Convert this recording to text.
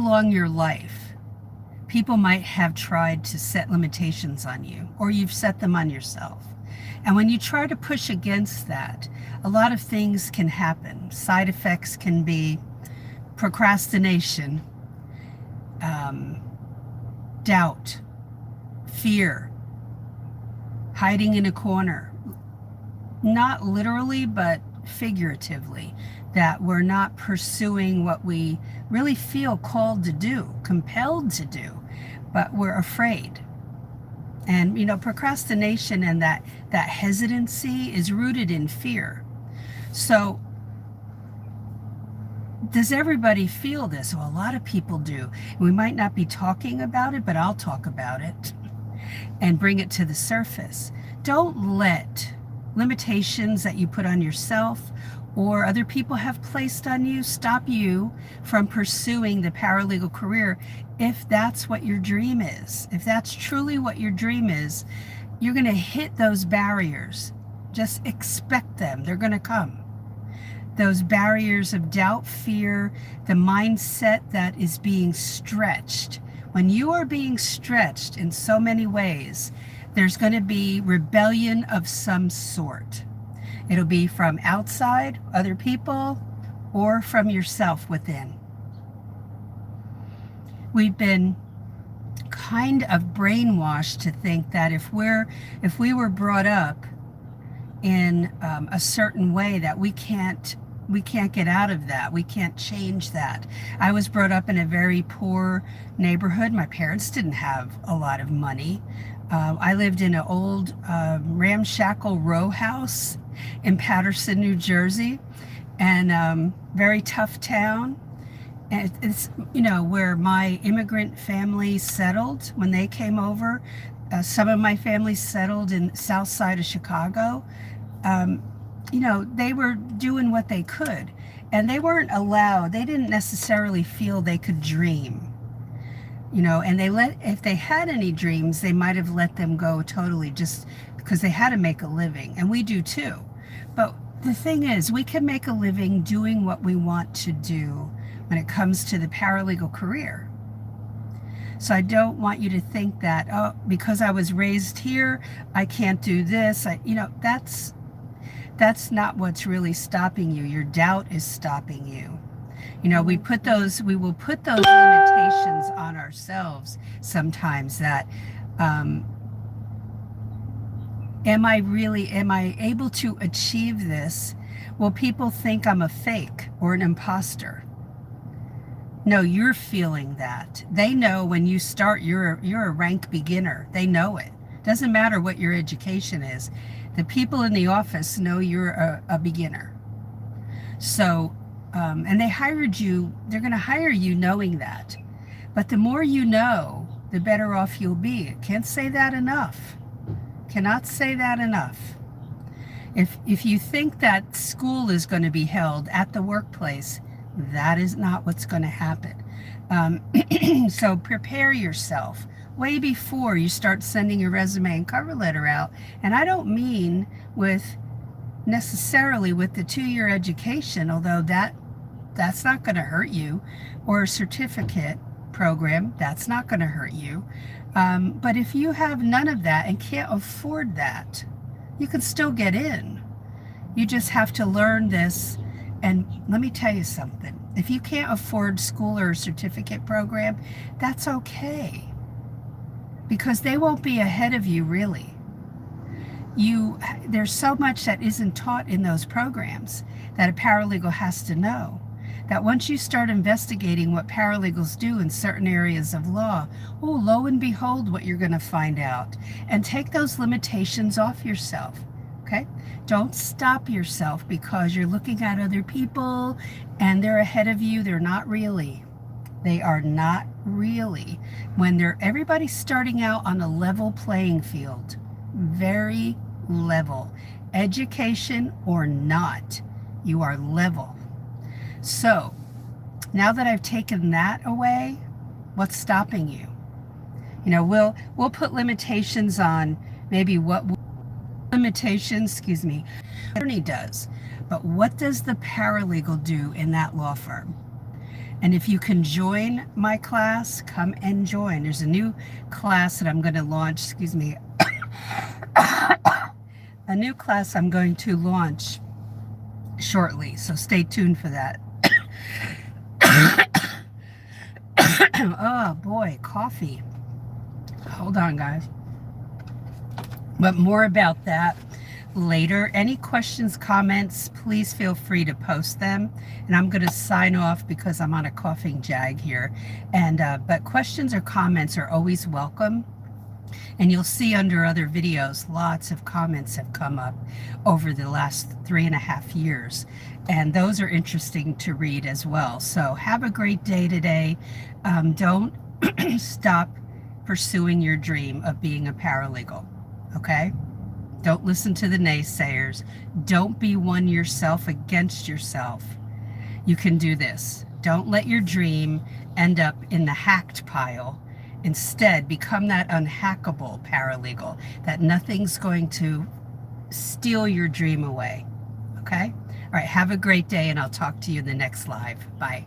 along your life, people might have tried to set limitations on you, or you've set them on yourself. And when you try to push against that, a lot of things can happen. Side effects can be procrastination, doubt, fear, hiding in a corner. Not literally, but figuratively, that we're not pursuing what we really feel called to do, compelled to do, but we're afraid. And procrastination and that hesitancy is rooted in fear. So does everybody feel this? Well, a lot of people do. We might not be talking about it, but I'll talk about it and bring it to the surface. Don't let limitations that you put on yourself or other people have placed on you stop you from pursuing the paralegal career. If that's what your dream is, if that's truly what your dream is, you're going to hit those barriers. Just expect them. They're going to come. Those barriers of doubt, fear, the mindset that is being stretched. When you are being stretched in so many ways, there's going to be rebellion of some sort. It'll be from outside, other people, or from yourself within. We've been kind of brainwashed to think that if we were brought up in a certain way, that we can't get out of that. We can't change that. I was brought up in a very poor neighborhood. My parents didn't have a lot of money. I lived in an old ramshackle row house in Paterson, New Jersey, and very tough town. And it's where my immigrant family settled when they came over. Some of my family settled in the south side of Chicago. They were doing what they could, and they weren't allowed. They didn't necessarily feel they could dream, and if they had any dreams, they might have let them go totally just because they had to make a living, and we do too. But the thing is, we can make a living doing what we want to do when it comes to the paralegal career. So I don't want you to think that, oh, because I was raised here, I can't do this. That's not what's really stopping you. Your doubt is stopping you. We will put those limitations on ourselves sometimes, that am I able to achieve this? Will people think I'm a fake or an imposter? No, you're feeling that. They know when you start, you're a rank beginner. They know it. Doesn't matter what your education is. The people in the office know you're a beginner. So, and they hired you, they're going to hire you knowing that. But the more you know, the better off you'll be. Can't say that enough. Cannot say that enough. If you think that school is going to be held at the workplace, that is not what's going to happen. So prepare yourself way before you start sending your resume and cover letter out. And I don't mean necessarily with the 2-year education, although that's not going to hurt you, or a certificate program, that's not going to hurt you. But if you have none of that and can't afford that, you can still get in. You just have to learn this. And let me tell you something. If you can't afford school or a certificate program, that's okay. Because they won't be ahead of you, really. There's so much that isn't taught in those programs that a paralegal has to know. That once you start investigating what paralegals do in certain areas of law, lo and behold, what you're going to find out. And take those limitations off yourself. Okay? Don't stop yourself because you're looking at other people and they're ahead of you. They're not really. They are not really. When everybody's starting out on a level playing field, very level. Education or not, you are level. So now that I've taken that away, what's stopping you? We'll put limitations on maybe what attorney does, but what does the paralegal do in that law firm? And if you can join my class, come and join. There's a new class that I'm going to launch, excuse me, a new class I'm going to launch shortly. So stay tuned for that. Oh boy, coffee. Hold on, guys. But more about that later. Any questions, comments, please feel free to post them. And I'm going to sign off because I'm on a coughing jag here. And but questions or comments are always welcome. And you'll see under other videos, lots of comments have come up over the last 3.5 years. And those are interesting to read as well. So have a great day today. Don't stop pursuing your dream of being a paralegal, okay? Don't listen to the naysayers. Don't be one yourself against yourself. You can do this. Don't let your dream end up in the hacked pile. Instead, become that unhackable paralegal, that nothing's going to steal your dream away, okay? All right, have a great day, and I'll talk to you in the next live. Bye.